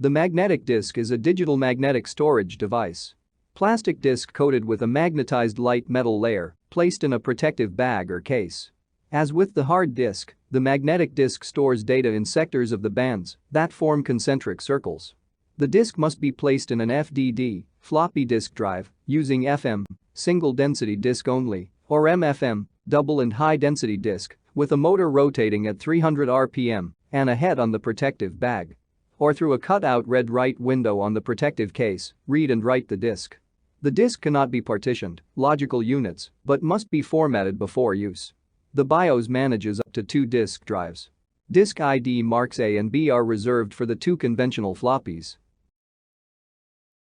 The magnetic disk is a digital magnetic storage device. Plastic disk coated with a magnetized light metal layer, placed in a protective bag or case. As with the hard disk, the magnetic disk stores data in sectors of the bands that form concentric circles. The disk must be placed in an FDD, floppy disk drive, using FM, single density disk only, or MFM, double and high density disk, with a motor rotating at 300 RPM and a head on the protective bag. Or through a cut-out read-write window on the protective case, read and write the disk. The disk cannot be partitioned, logical units, but must be formatted before use. The BIOS manages up to 2 disk drives. Disk ID marks A and B are reserved for the 2 conventional floppies.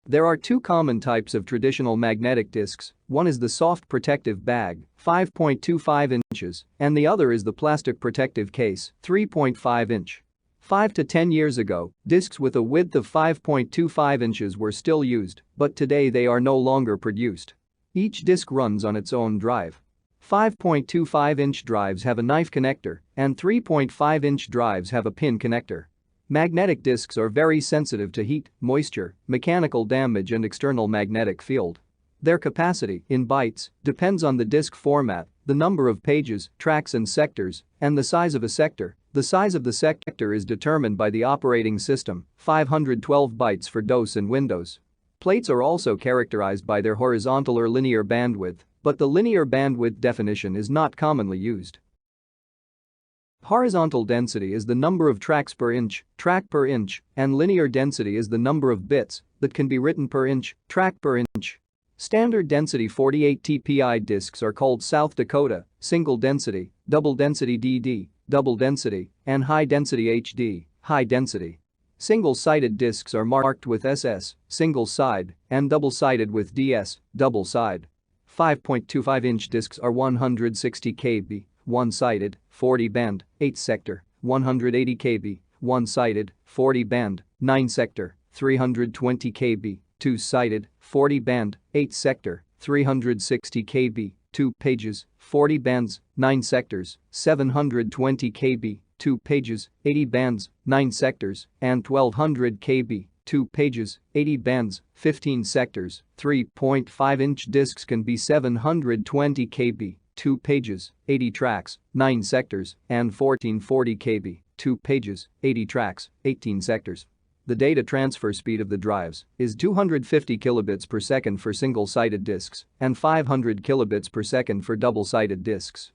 There are 2 common types of traditional magnetic disks, one is the soft protective bag, 5.25 inches, and the other is the plastic protective case, 3.5 inch. 5 to 10 years ago, disks with a width of 5.25 inches were still used, but today they are no longer produced. Each disk runs on its own drive. 5.25-inch drives have a knife connector, and 3.5-inch drives have a pin connector. Magnetic disks are very sensitive to heat, moisture, mechanical damage and external magnetic field. Their capacity, in bytes, depends on the disk format, the number of pages, tracks and sectors, and the size of a sector. The size of the sector is determined by the operating system, 512 bytes for DOS and Windows. Plates are also characterized by their horizontal or linear bandwidth, but the linear bandwidth definition is not commonly used. Horizontal density is the number of tracks per inch, track per inch, and linear density is the number of bits that can be written per inch, track per inch. Standard density 48 TPI disks are called South Dakota, single density, double density DD, double density, and high density HD, high density. Single-sided disks are marked with SS, single side, and double-sided with DS, double side. 5.25-inch disks are 160 kb, one-sided, 40 band, 8 sector, 180 kb, one-sided, 40 band, 9 sector, 320 kb, two-sided, 40 band, 8 sector, 360 kb, 2 pages, 40 bands, 9 sectors, 720 kb, 2 pages, 80 bands, 9 sectors, and 1200 kb, 2 pages, 80 bands, 15 sectors. 3.5-inch disks can be 720 kb, 2 pages, 80 tracks, 9 sectors, and 1440 kb, 2 pages, 80 tracks, 18 sectors. The data transfer speed of the drives is 250 kilobits per second for single-sided disks and 500 kilobits per second for double-sided disks.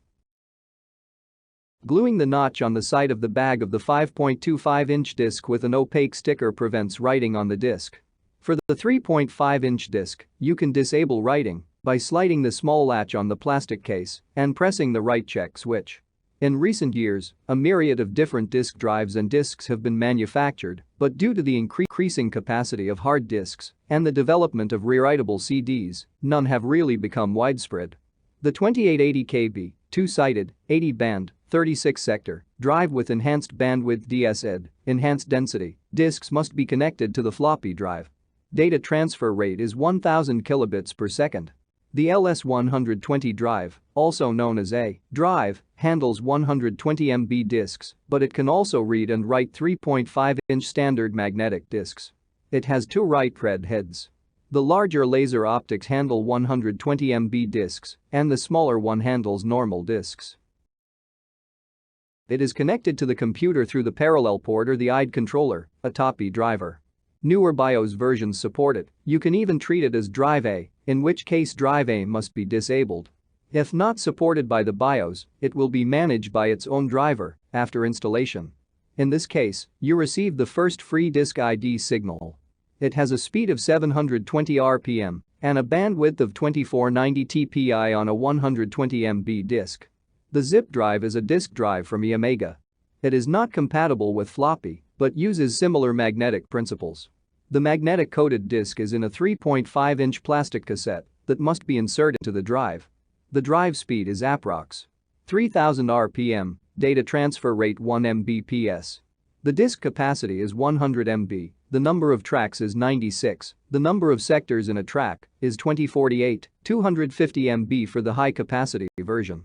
Gluing the notch on the side of the bag of the 5.25-inch disk with an opaque sticker prevents writing on the disk. For the 3.5-inch disk, you can disable writing by sliding the small latch on the plastic case and pressing the write check switch. In recent years, a myriad of different disk drives and disks have been manufactured, but due to the increasing capacity of hard disks and the development of rewritable CDs, none have really become widespread. The 2880 kb, two-sided, 80-band, 36-sector drive with enhanced bandwidth DSED, enhanced density, disks must be connected to the floppy drive. Data transfer rate is 1000 kilobits per second. The LS120 drive, also known as A drive, handles 120 MB disks, but it can also read and write 3.5-inch standard magnetic disks. It has 2 write-read heads. The larger laser optics handle 120 MB disks, and the smaller one handles normal disks. It is connected to the computer through the parallel port or the ID controller, a TOPI driver. Newer BIOS versions support it. You can even treat it as Drive A, in which case Drive A must be disabled. If not supported by the BIOS, it will be managed by its own driver after installation. In this case, you receive the first free disk ID signal. It has a speed of 720 RPM and a bandwidth of 2490 TPI on a 120 MB disk. The zip drive is a disk drive from Iomega. It is not compatible with floppy, but uses similar magnetic principles. The magnetic coated disk is in a 3.5-inch plastic cassette that must be inserted into the drive. The drive speed is approx. 3000 RPM, data transfer rate 1 Mbps. The disk capacity is 100 MB, the number of tracks is 96, the number of sectors in a track is 2048, 250 MB for the high-capacity version.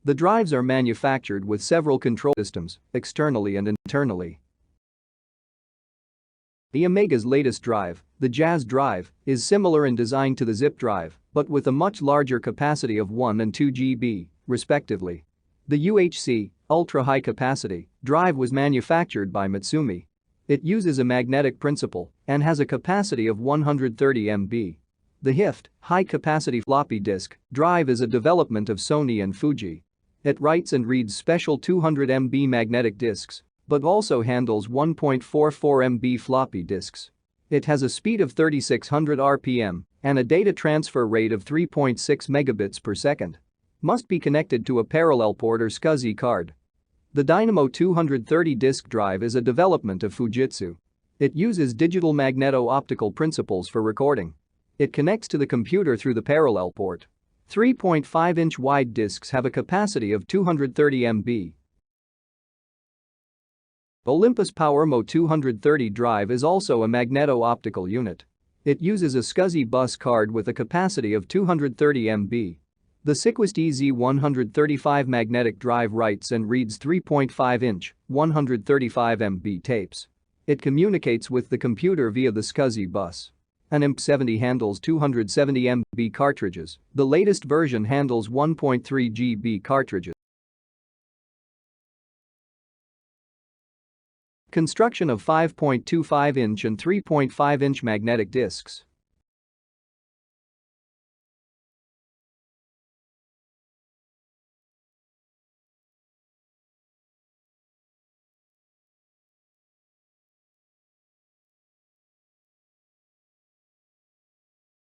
The drives are manufactured with several control systems, externally and internally. The Omega's latest drive, the Jazz Drive, is similar in design to the Zip Drive, but with a much larger capacity of 1 and 2 GB, respectively. The UHC, ultra-high capacity, drive was manufactured by Mitsumi. It uses a magnetic principle and has a capacity of 130 MB. The HIFT, high-capacity floppy disk, drive is a development of Sony and Fuji. It writes and reads special 200 MB magnetic disks, but also handles 1.44 MB floppy disks. It has a speed of 3600 RPM and a data transfer rate of 3.6 megabits per second. Must be connected to a parallel port or SCSI card. The Dynamo 230 disk drive is a development of Fujitsu. It uses digital magneto-optical principles for recording. It connects to the computer through the parallel port. 3.5-inch wide disks have a capacity of 230 MB. Olympus PowerMo 230 drive is also a magneto-optical unit. It uses a SCSI bus card with a capacity of 230 MB. The Sequest EZ135 magnetic drive writes and reads 3.5-inch, 135 MB tapes. It communicates with the computer via the SCSI bus. An IMP70 handles 270 MB cartridges. The latest version handles 1.3 GB cartridges. Construction of 5.25-inch and 3.5-inch magnetic disks.